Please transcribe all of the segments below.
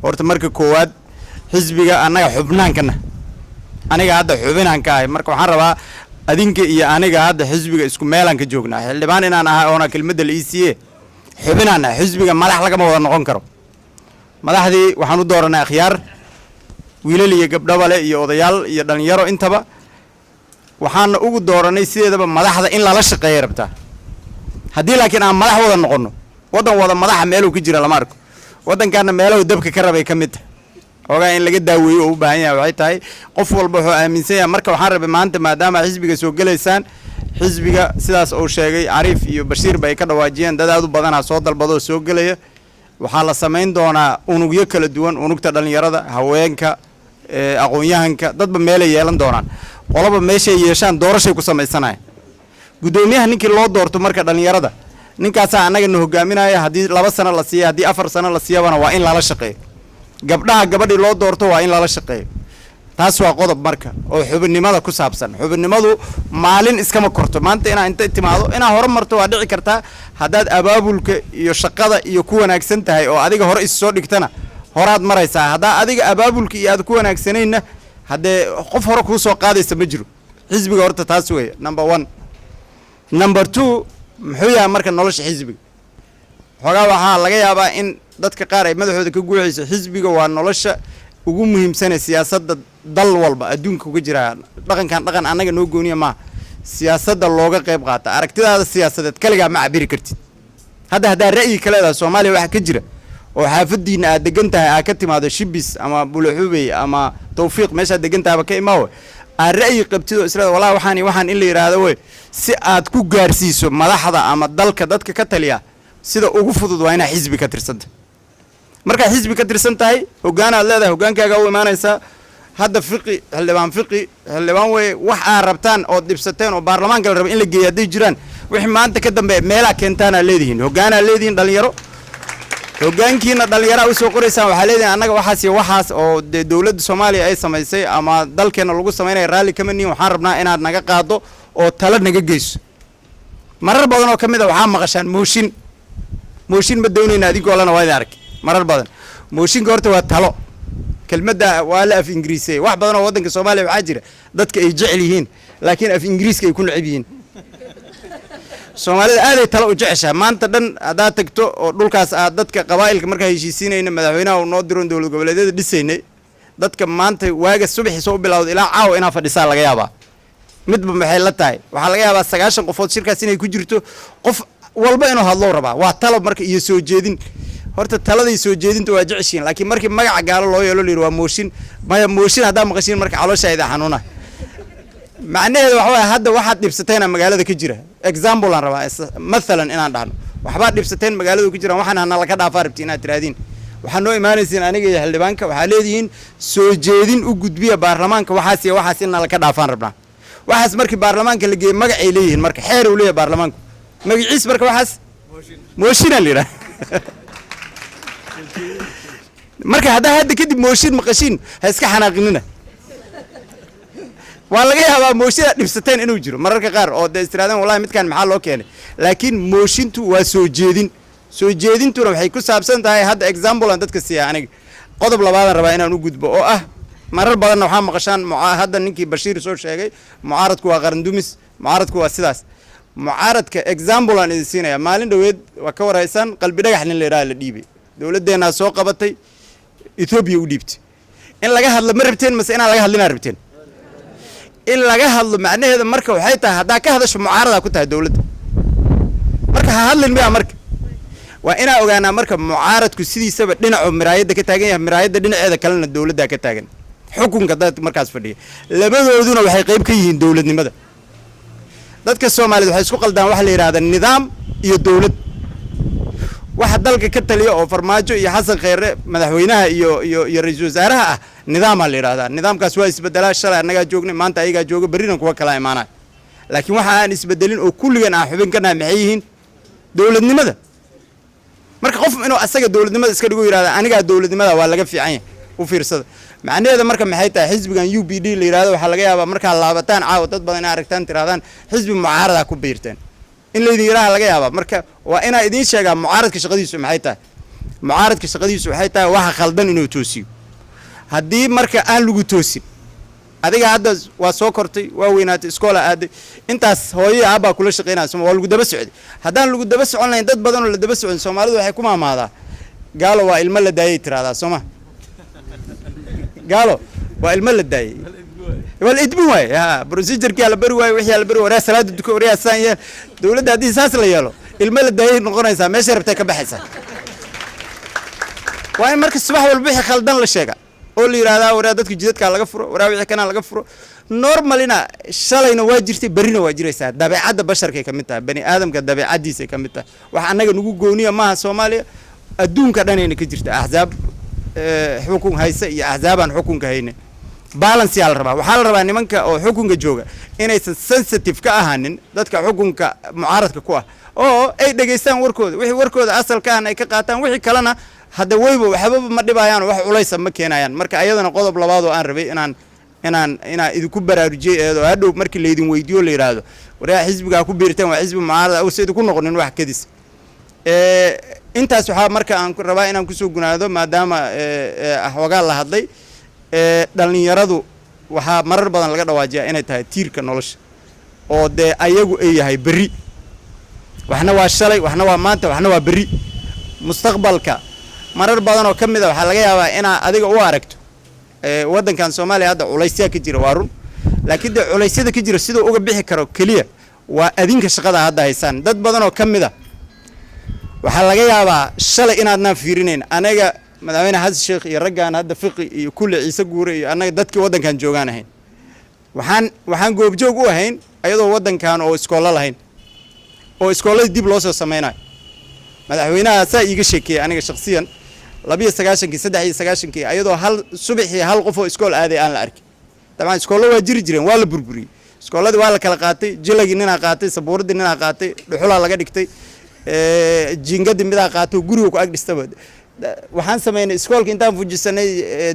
horta marka koowaad xisbiga anaga xubnaankana aniga hadda xubinaan ka ahay marka waxaan rabaa adinka iyo aniga hadda xisbiga isku meelaan ka joognaa xildhibaan inaan ahay oona kelmadda la ECA xubinaan xisbiga madax laga wada noqon karo madaxdii waxaan u dooranay akhyaar wiilal iyo gabdho bale iyo odayaal iyo dhalinyaro intaba waxaan ugu dooranay sideedaba madaxda in lala shaqeeyo rabtaa haddii laakiin aan madax wada noqono wadan wada madaxa meeluu ka jira lama arko wadankaana meelahu dabka ka rabay ka mid ogaa in laga daaweeyo oo u baahan yahay waxay tahay qof walba wuxuu aaminsan yahay marka waxaan rabay maanta maadaama xisbiga soo galaysaan xisbiga sidaas uu sheegay Cariif iyo Bashiir bay ka dhawaajiyeen dad aad u badan soo dalbado soo galaya waxaa la sameyn doonaa unugyo kala duwan unugta dhalinyarada haweenka aqoon-yahanka dadba meel ay yeelan doonaan qolaba meesha ay yeeshaan doorashay ku sameysanaay gudoomiyaha ninkii loo doorto marka dhalinyarada ninkaas anaga na hogaaminaya hadii 2 sano la siiyo hadii 4 sano la siiyabana waa in lala shaqeeyo gabdhaha gabadhii loo doorto waa in lala shaqeeyo taas waa qodob marka oo xubinimada ku saabsan xubinimadu maalin iskama korto maanta inta timaado hore marto waa dhici kartaa hadaad abaabulka iyo shaqada iyo ku wanaagsan tahay oo adiga hore is soo dhigtana horaad maraysaa hadaa adiga abaabulka iyo aad ku wanaagsanayna hadee qof hore ku soo qaadaysa ma jiro xisbiga horta taas weeye number 1 number 2 muxuu yahay marka nolosha xisbiga xogaa waxaa laga yaabaa in dadka qaar ay madaxooda ka guuxayso xisbiga waa nolosha ugu muhiimsan ee siyaasadda dal walba adduunka uga jira dhaqan anaga noo gooniya ma siyaasadda looga qayb qaata aragtidaada siyaasadeed kaliya ma cabiri kartid hadda ra'yi kaleeda Soomaaliya waxa ka jira oo xaafadiina aad degan tahay aad ka timaado Shibis ama Buluxubey ama Tawfiiq meesha degan tahay ka imaaw aan ra'yi qabtido israad walaa waxaan in la yiraahdo way si aad ku gaarsiiso madaxda ama dalka dadka ka taliya sida ugu fudud waa inaa xisbi ka tirsanta marka xisbi ka tirsan tahay hoggaan aad leedahay hoggaankaaga u imaanaysa hadda xildhibaan way wax aad rabtaan oo dibsateen oo baarlamaanka la rabo in la geeyo haday jiraan wixii maanta ka dambe meela keentaana leedihiin hoggaan aad leedihiin dhalinyaro hoggaankiina dhalinyaro u soo qoraysaan waxa leedahay anaga waxaas oo dawladda Soomaaliya ay sameysay ama dalkeena lagu sameeyay raali kama niin waxaan rabnaa inaad naga qaado oo tala naga geyso marar badan oo kamid ah waxa maqashaan mooshin ma doonayna adigoo lana waa arag marar badan mooshinka horta waa talo kelmadda waa la af Ingiriisi wax badan oo wadanka Soomaaliya waxa jira dadka ay jecel yihiin laakiin af Ingiriiska ay ku neceb yihiin Soomaalida aad ay talo u jeceshaa maanta dhan adaa tagto oo dhulkaas aad dadka qabaa'ilka markaa heshiisiinayna madaxweynaha uu noo diroon dawlad goboleedyada dhisaynay dadka maanta waaga subaxii soo bilowday ilaa caawa inaa fadhisaa laga yaabaa midba maxay la tahay waxa laga yaabaa 9 qofood shirkaas inay ku jirto qof walba inuu hadlo rabaa waa talo marka iyo soo jeedin horta taladay soo jeedinta waa jeceshiin laakiin markii magaca gaalo loo yeelo leeyahay waa mooshin hadaa maqashiin marka calooshaayda xanuuna macnaheedu waxa way hadda waxaad dhibsateen magaalada ka jira example aan rabaa maalan inaan dhahno waxba dhibsateen magaalada ku jiraan waxaan la ka dhaafaa rabtiin inaad tiraadin waxaan noo imaanaysiin aniga iyo xildhibaanka waxa leedihiin soo jeedin u gudbiya baarlamaanka waxaas in la ka dhaafaan rabnaa waxaas markii baarlamaanka la geeyay magac ay leeyihiin marka xeer uu leeyahay baarlamaanku magaciis marka waxaas mooshin la marka hadda kadib mooshin maqashin ha iska xanaaqinina waa laga yaabaa mooshin dhibsateen inuu jiro mararka qaar oo istiraadaan wallahi midkan maxaa loo keenay laakiin mooshintu waa soo jeedintuna waxay ku saabsan tahay hadda example aan dadka siyaa aniga qodob labaad aan rabaa inaan u gudbo oo ah marar badan waxa maqashaan hadda ninkii Bashiir soo sheegay mucaaradku waa qaran dumis mucaaradku waa sidaas mucaaradka example aan idin siinaya maalin dhaweed waa ka waraysan qalbi dhagax nin la yiraahdo la dhiibay dawladeena soo qabatay Ethiopia u dhiibtay in laga hadlo ma rabteen mise in laga hadlina rabteen in laga hadlo macnaheedu marka waxay tahay hadaa ka hadasho mucaarada ku tahay dawladda marka ha hadlin miya marka waa ina ogaanaa marka mucaaradku sidiisaba dhinaca miraayada ka taagan yahay miraayada dhinaceeda kalena dawladda ka taagan xukunka dad markaas fadhiya labadooduna waxay qayb ka yihiin dawladnimada dadka Soomaaliyeed waxay isku qaldaan wax la yiraahdo nidaam iyo dawlad waxa dalka ka taliya oo farmaajo iyo Xasan Khayre madaxweynaha iyo ra'iisul wasaaraha ah nidaam la yiraahdaa nidaamkaas waa isbedelaa shalay anaga joognay maanta ayaga jooga bariina kuwa kala imaanay laakiin waxa aan isbedelin oo kulligan aan xubin kana maxay yihiin dawladnimada marka qof inuu asaga dawladnimada iska dhigo yiraahdo aniga dawladnimada waa laga fiican yahay u fiirsada macnaheedu marka maxay tahay xisbigan UPD la yiraahdo waxa laga yaabaa marka laabataan caaw dad badan ay aragtaan tiraadaan xisbi mucaarada ku biirteen in la yiraahdo laga yaabaa marka waa ina idin sheegaa mucaaradka shaqadiisu maxay tahay mucaaradka shaqadiisu waxay tahay waxa khaldan inuu toosiyo haddii marka aan lagu toosin adiga hadda waa soo kortay waa weynaatay iskoola aaday intaas hooyo aabaa kula shaqeynayso waa lagu daba socday haddaan lagu daba socon lahayn dad badan oo la daba socon Soomaalidu waxay ku maamaadaa gaalo waa ilmo la daayay tiraada Soomaa gaalo waa ilmo la daayay wal idbu way procedure-kii la bari way wixii la bari waraa salaada duko waraa saanyeen dawladda hadii saas la yeelo ilmo la daayay noqonaysa meesha rabtay ka baxaysa waa in marka subax walba wixii khaldan la sheega oo la yiraahdaa waraa dadka jidadka laga furo waraa wixii kana laga furo normalina shalayna waa jirtay barina waa jiraysaa dabeecadda basharka ka mid tahay bani aadamka dabeecadiisa ka mid tahay wax anaga nagu gooniya maaha Soomaaliya adduunka dhanayna ka jirta ahzaab xukun haysa iyo ahzaaban xukunka hayna balance yaa la rabaa waxaa la rabaa nimanka oo xukunka jooga inaysan sensitive ka ahaanin dadka xukunka mucaaradka ku ah oo ay dhageystaan warkooda wixii warkooda asalka ah ay ka qaataan wixii kalena hadda wayba waxba ma dhibayaan wax culaysa ma keenayaan marka ayadana qodob labaad oo aan rabay inaan idinku baraarujiyo eedo hadhow markii la idin weydiyo la yiraahdo waraa xisbiga ku biirteen waa xisbi mucaarad oo sidoo ku noqonin wax kadis intaas waxa marka aan rabaa inaan ku soo gunaado maadaama ahwaga la hadlay dhalinyaradu waxa marar badan laga dhawaajiyaa inay tahay tiirka nolosha oo de ayagu ay yahay bari waxna waa shalay waxna waa maanta waxna waa bari mustaqbalka marar badan oo kamid ah waxa laga yaabaa in adiga u aragto wadankan Soomaaliya hadda culaysya ka jira waa run laakiin de culeysyada ka jira sidoo uga bixi karo kaliya waa adinka shaqada hadda haysan dad badan oo kamid ah waxa laga yaabaa shalay inaadna fiirinayn anaga madaxweyne Xasan Sheekh iyo raggan hadda fiqi iyo kulli Ciise Guure iyo anaga dadkii wadankan joogaan ahayn waxaan goobjoog u ahayn ayadoo wadankan oo iskool lahayn oo iskoolada dib loo soo sameeyay madaxweynaha saa iiga sheekay aniga shakhsiyan 29 ayadoo hal subaxii hal qof oo iskool aaday aan la arkin dabcan iskoolada waa jiri jireen waa la burburiyay iskooladii waa la kala qaatay jilagii nina qaatay sabuuradii nina qaatay dhuxula laga dhigtay jiingadii midaa qaatay guriga ku ag dhistaba waxaan sameeynay iskoolka intaan fujisanay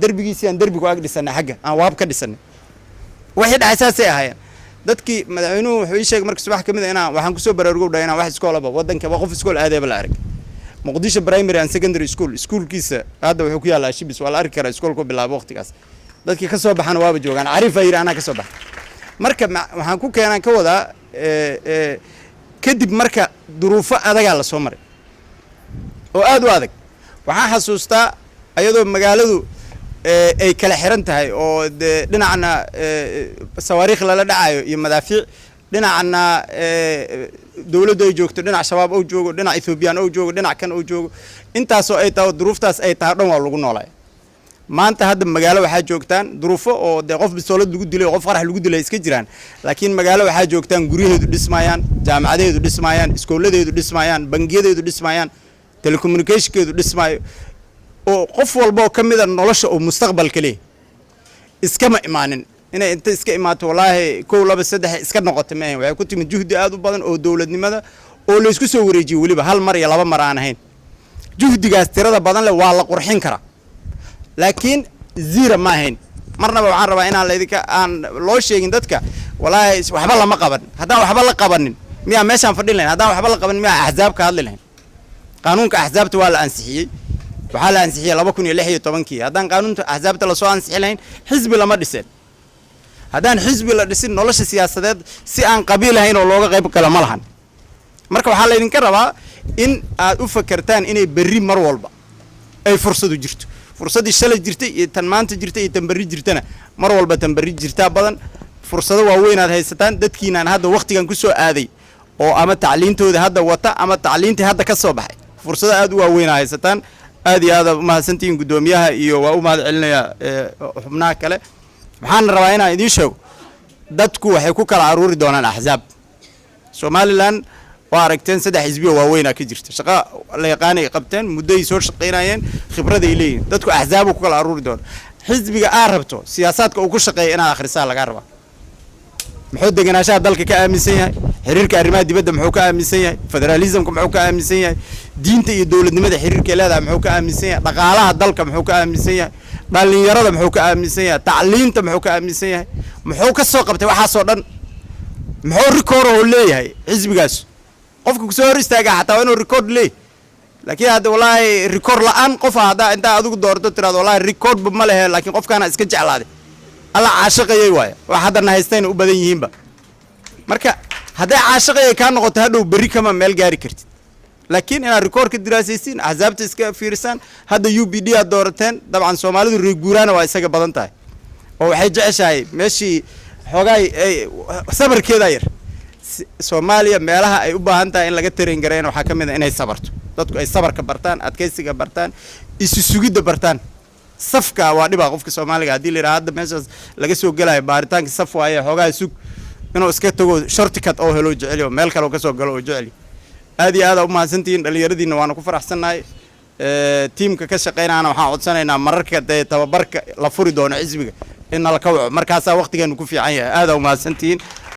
darbigiisii aan darbiga ku ag dhisanay xagga aan waab ka dhisanay wixii dhaxaysay ahaayeen dadkii madaxweynuhu wuxuu ii sheegay markii subax kamid ah inaan waxaan ku soo baraarugo dhaynaa wax iskoolaba wadanka qof iskool aaday bal arag Muqdisho Primary and Secondary School kiisa hadda wuxuu ku yaalaa Shibis wala arki kara iskoolku bilaabo waqtigaas dadkii ka soo baxana waaba joogan Arif ayir ana ka soo bax marka waxaan ku keenan ka wada kadib marka duruufo adaga la soo maray oo aad u adag waxaan xasuustaa ayadoo magaaladu ay kala xiran tahay oo dhinacna sawaariikh la dhacayo iyo madaafiic dhinacna dawladda ay joogto dhinac shabaab oo joogo dhinac Ethiopian oo joogo dhinac kan oo joogo intaas oo ay tahay duruuftaas ay tahay dhan waa lagu noolay maanta hadda magaalo waxa joogtaan duruufo oo qof bisoolad lagu dilay qof qarax lagu dilay iska jiraan laakiin magaalo waxa joogtaan guriyeedu dhismayaan jaamacadeedu dhismayaan iskooladeedu dhismayaan bangiyadeedu dhismayaan telecommunicationkeedu dhismayo oo qof walba oo kamid ah nolosha oo mustaqbalka leh iskama imaanin inay inta iska imaato wallahi 1 2 3 iska noqoto ma waxay ku timid juhdi aad u badan oo dawladnimada oo la isku soo wareejiyo waliba hal mar iyo laba mar aan ahayn juhdigaas tirada badan leh waa la qurxin karaa laakiin zero ma ahayn marnaba waxaan rabaa inaan leedika aan loo sheegin dadka wallahi waxba lama qaban haddaan waxba la qabanin miya meeshan fadhin lahayn haddaan waxba la qabanin miya ahzaab ka hadli lahayn qaanuunka ahzaabta waa la ansixiyay waxaa la ansixiyay 2016 haddaan qaanuunka ahzaabta la soo ansixin lahayn xisbi lama dhiseen haddaan xisbi la dhisin nolosha siyaasadeed si aan qabiil ahayn oo looga qayb galo ma lahan marka waxaa la idinka rabaa in aad u fakartaan inay berri mar walba ay fursad u jirto fursadii shalay jirtay iyo tan maanta jirtay iyo tan berri jirtana mar walba tan berri jirtaa badan fursado waaweyn aad haysataan dadkiinaan hadda waqtigan ku soo aaday oo ama tacliintooda hadda wata ama tacliintii hadda ka soo baxay fursado aad u waaweyn haysataan aad iyo aad ma hasantiin gudoomiyaha iyo waa u mahad celinaya xubnaha kale waxaan rabaa inaan idin sheego dadku waxay ku kala aruuri doonaan ahzaab Somaliland waa aragteen saddex xisbiyo waaweyn ka jirta shaqo la yaqaan ay qabteen muddo ay soo shaqeynayeen khibrad ay leeyihiin dadku ahzaab ku kala aruuri doon xisbiga aan rabto siyaasadka uu ku shaqeeyo inaan akhrisaa laga rabaa muxuu deganaanshaha dalka ka aaminsan yahay xiriirka arrimaha dibadda muxuu ka aaminsan yahay federalismka muxuu ka aaminsan yahay diinta iyo dawladnimada xiriirka leedahay muxuu ka aaminsan yahay dhaqaalaha dalka muxuu ka aaminsan yahay dhalinyarada muxuu ka aaminsan yahay tacliinta muxuu ka aaminsan yahay muxuu ka soo qabtay waxa soo dhan muxuu record oo leeyahay xisbigaas qofka ku soo hor istaaga xataa inuu record لكن هذا والله ريكورد الآن قف هذا أنت أدوك دورته ترى والله ريكورد بمله لكن قف كان إسكت على هذا الله عاشق يواي واحد النهايستين وبدين يهمبا مركا هذا عاشق كان نقطة هذا وبري كمان ميل جاري كرت لكن أنا ريكورد الدراسيين عذابت إسكا فيرسان هذا يو بي دي الدورتين طبعا سومالي الريجوران وإسكا بدنتاي أو حاجة شيء ماشي حاجة صبر كذا ير سوماليا meelaha ay u baahan tahay in laga tarin gareyn waxa kamid ah inay sabarto dadku ay sabarka bartaan adkeysiga bartaan isu sugidda bartaan safka waa dhiba qofka Soomaaliga hadii la yiraahdo meeshaas laga soo galay baaritaanka saf waaye xogaa sug inuu iska tago shortcut oo helo jeceliyo meel kale oo ka soo galo oo jeceli aad iyo aad u mahadsantiin dhalinyaradiina waana ku faraxsanahay teamka ka shaqeynayna waxaan codsanaynaa mararka tababarka la furi doono xisbiga in la ka waco markaas waqtigeenu ku fiican yahay aad u mahadsantiin